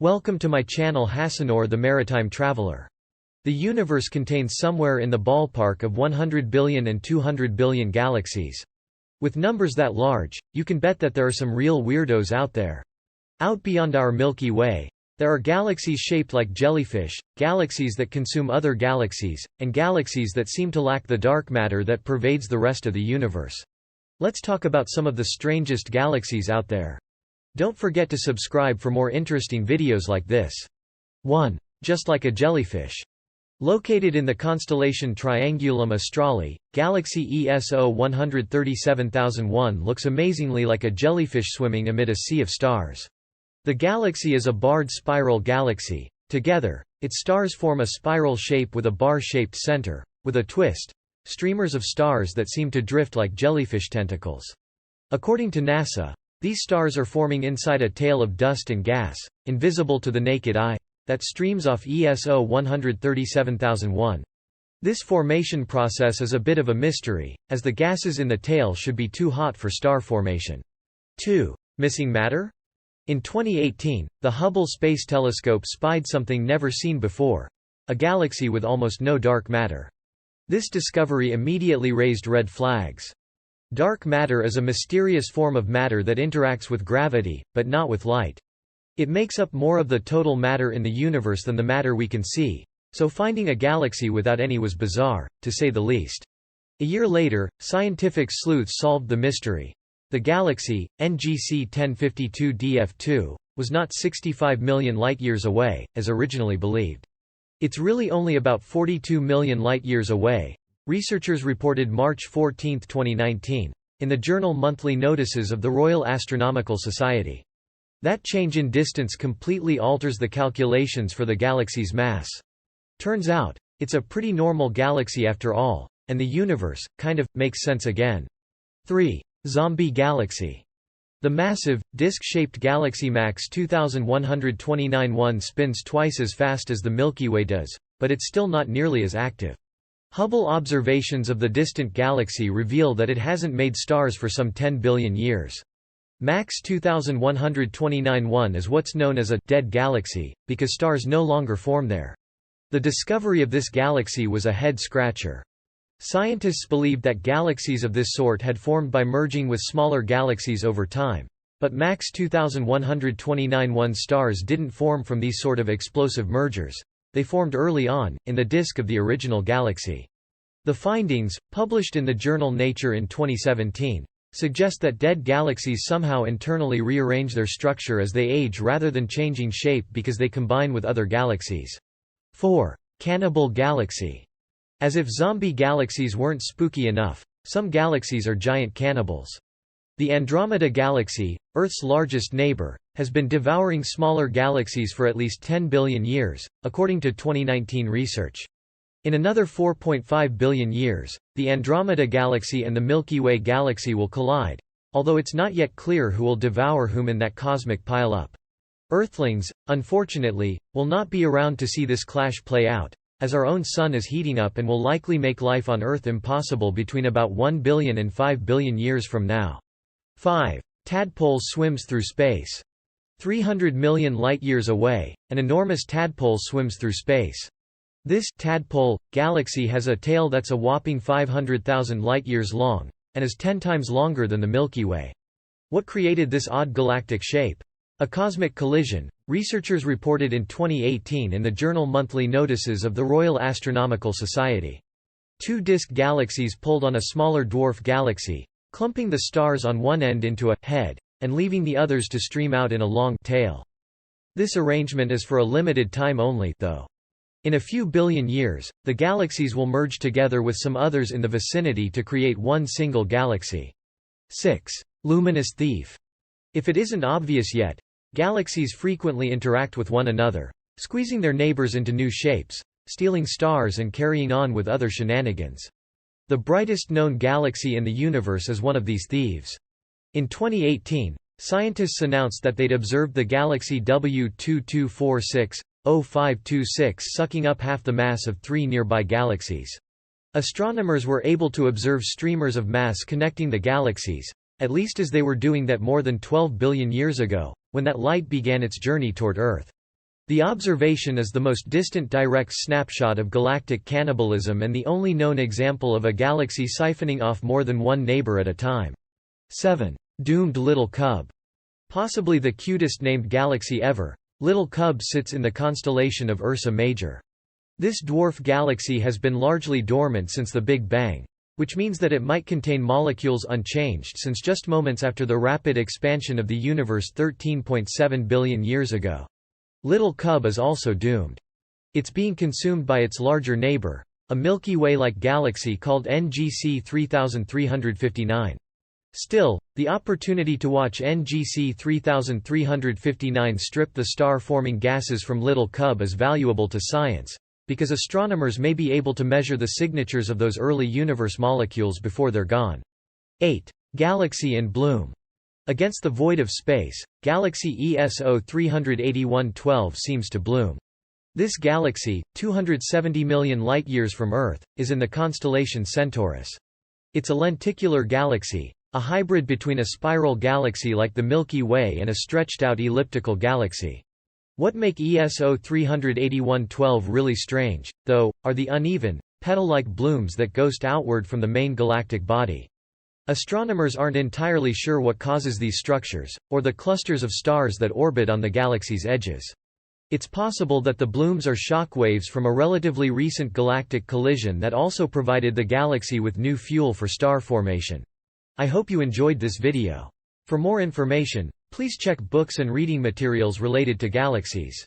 Welcome to my channel Hassanor the Maritime Traveler. The universe contains somewhere in the ballpark of 100 billion and 200 billion galaxies. With numbers that large, you can bet that there are some real weirdos out there. Out beyond our Milky Way, there are galaxies shaped like jellyfish, galaxies that consume other galaxies, and galaxies that seem to lack the dark matter that pervades the rest of the universe. Let's talk about some of the strangest galaxies out there. Don't forget to subscribe for more interesting videos like this. 1. Just like a jellyfish. Located in the constellation Triangulum Australe, galaxy ESO 137001 looks amazingly like a jellyfish swimming amid a sea of stars. The galaxy is a barred spiral galaxy. Together, its stars form a spiral shape with a bar-shaped center, with a twist, streamers of stars that seem to drift like jellyfish tentacles. According to NASA, these stars are forming inside a tail of dust and gas, invisible to the naked eye, that streams off ESO 137001. This formation process is a bit of a mystery, as the gases in the tail should be too hot for star formation. 2. Missing matter? In 2018, the Hubble Space Telescope spied something never seen before: a galaxy with almost no dark matter. This discovery immediately raised red flags. Dark matter is a mysterious form of matter that interacts with gravity, but not with light. It makes up more of the total matter in the universe than the matter we can see, so finding a galaxy without any was bizarre, to say the least. A year later, scientific sleuths solved the mystery. The galaxy, NGC 1052 DF2, was not 65 million light-years away, as originally believed. It's really only about 42 million light-years away, researchers reported March 14, 2019, in the journal Monthly Notices of the Royal Astronomical Society. That change in distance completely alters the calculations for the galaxy's mass. Turns out, it's a pretty normal galaxy after all, and the universe, kind of, makes sense again. 3. Zombie galaxy. The massive, disk-shaped galaxy MAX 2129-1 spins twice as fast as the Milky Way does, but it's still not nearly as active. Hubble observations of the distant galaxy reveal that it hasn't made stars for some 10 billion years. MAX 2129-1 is what's known as a «dead galaxy», because stars no longer form there. The discovery of this galaxy was a head-scratcher. Scientists believed that galaxies of this sort had formed by merging with smaller galaxies over time, but MAX 2129-1 stars didn't form from these sort of explosive mergers. They formed early on, in the disk of the original galaxy. The findings, published in the journal Nature in 2017, suggest that dead galaxies somehow internally rearrange their structure as they age rather than changing shape because they combine with other galaxies. 4. Cannibal galaxy. As if zombie galaxies weren't spooky enough, some galaxies are giant cannibals. The Andromeda Galaxy, Earth's largest neighbor, has been devouring smaller galaxies for at least 10 billion years, according to 2019 research. In another 4.5 billion years, the Andromeda Galaxy and the Milky Way galaxy will collide, although it's not yet clear who will devour whom in that cosmic pile-up. Earthlings, unfortunately, will not be around to see this clash play out, as our own sun is heating up and will likely make life on Earth impossible between about 1 billion and 5 billion years from now. 5. Tadpole swims through space. 300 million light-years away, an enormous tadpole swims through space. This tadpole galaxy has a tail that's a whopping 500,000 light-years long, and is 10 times longer than the Milky Way. What created this odd galactic shape? A cosmic collision, researchers reported in 2018 in the journal Monthly Notices of the Royal Astronomical Society. Two disk galaxies pulled on a smaller dwarf galaxy, clumping the stars on one end into a head, and leaving the others to stream out in a long tail. This arrangement is for a limited time only, though. In a few billion years, the galaxies will merge together with some others in the vicinity to create one single galaxy. 6. Luminous thief. If it isn't obvious yet, galaxies frequently interact with one another, squeezing their neighbors into new shapes, stealing stars and carrying on with other shenanigans. The brightest known galaxy in the universe is one of these thieves. In 2018, scientists announced that they'd observed the galaxy W2246-0526 sucking up half the mass of 3 nearby galaxies. Astronomers were able to observe streamers of mass connecting the galaxies, at least as they were doing that more than 12 billion years ago, when that light began its journey toward Earth. The observation is the most distant direct snapshot of galactic cannibalism and the only known example of a galaxy siphoning off more than one neighbor at a time. 7. Doomed Little Cub. Possibly the cutest named galaxy ever, Little Cub sits in the constellation of Ursa Major. This dwarf galaxy has been largely dormant since the Big Bang, which means that it might contain molecules unchanged since just moments after the rapid expansion of the universe 13.7 billion years ago. Little Cub is also doomed. It's being consumed by its larger neighbor, a Milky Way-like galaxy called NGC 3359. Still, the opportunity to watch NGC 3359 strip the star-forming gases from Little Cub is valuable to science, because astronomers may be able to measure the signatures of those early universe molecules before they're gone. 8. Galaxy in bloom. Against the void of space, galaxy ESO 38112 seems to bloom. This galaxy, 270 million light-years from Earth, is in the constellation Centaurus. It's a lenticular galaxy, a hybrid between a spiral galaxy like the Milky Way and a stretched-out elliptical galaxy. What make ESO 38112 really strange, though, are the uneven, petal-like blooms that ghost outward from the main galactic body. Astronomers aren't entirely sure what causes these structures, or the clusters of stars that orbit on the galaxy's edges. It's possible that the blooms are shock waves from a relatively recent galactic collision that also provided the galaxy with new fuel for star formation. I hope you enjoyed this video. For more information, please check books and reading materials related to galaxies.